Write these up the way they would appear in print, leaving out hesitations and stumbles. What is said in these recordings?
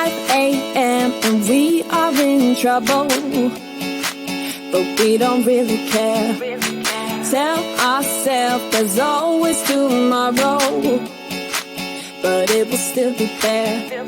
5 a.m. and we are in trouble, but we don't really care. Tell ourselves there's always tomorrow, but it will still be there.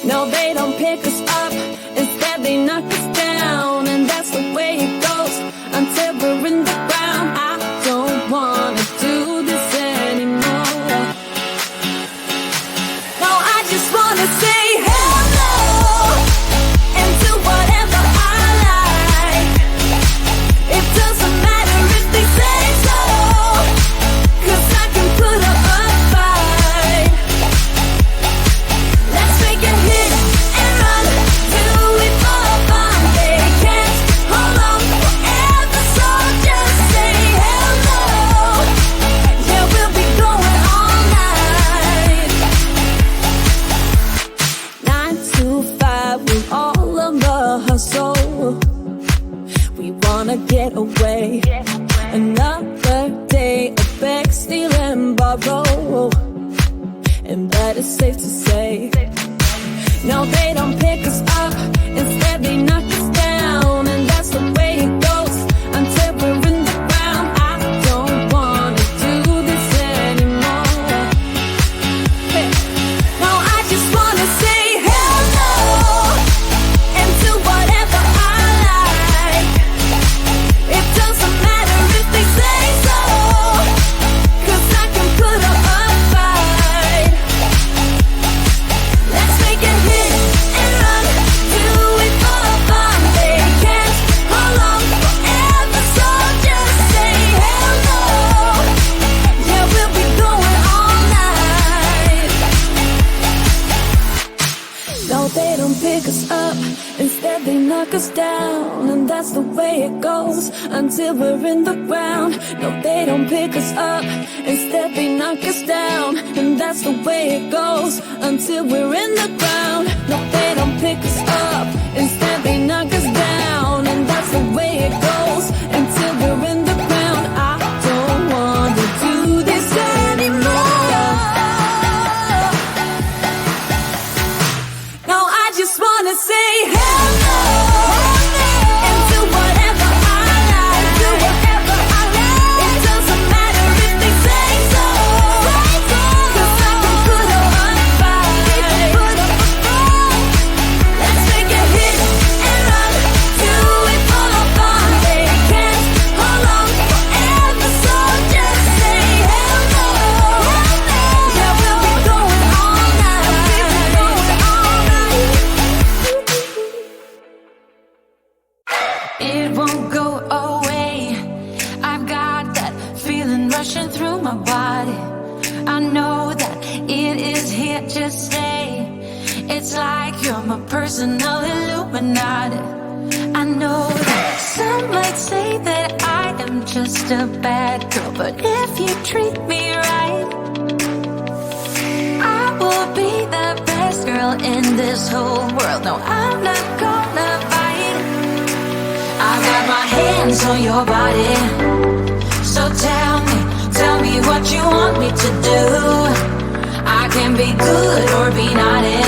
No, they don't pick us up, instead they knock us down, and that's the way it goes until we're in the ground. I don't wanna do this anymore. No, I just wanna say hello and do whatever I like. It doesn't matter if they say so, 'cause I can put up a fight. Let's make a hit and run, do it for fun. They can't hold on forever, so just say hello. Yeah, we'll be going all night. 9 to 5 with all of the hustle. We wanna get away. Another day of beg, steal and borrow, and that is safe to say. No, they don't pick us up, instead they knock us down, and that's the way it goes until we're in the ground. I don't wanna do this anymore. Hey. No, I just wanna say hello and do whatever I like. It doesn't matter if they say so, 'cause I can put up a fight. Let's make a hit and run, do it for fun. They can't hold on forever, so just say hello. Yeah, we'll be going all night. No, they don't pick us up, instead they knock us down, and that's the way it goes until we're in the ground. No, they don't pick us up, instead they knock us down, and that's the way it goes until we're in the ground. No, they don't pick us up, instead they knock us down, and that's the way it goes until we're in the ground. I don't want to do this anymore. No, I just wanna say hello and do whatever I like. Do whatever I like. It doesn't matter if they say so, 'cause I can put up a fight. Let's make a hit and run, do it for fun. They can't hold on forever, so just say hello. Yeah, we'll be going all night. It won't go away. I've got that feeling rushing through my body. I know that it is here to stay. It's like you're my personal Illuminati. I know that some might say that I am just a bad girl, but if you treat me right, I will be the best girl in this whole world. No, I'm not gonna fight. I've got my hands on your body, so tell me what you want me to do. I can be good or be naughty.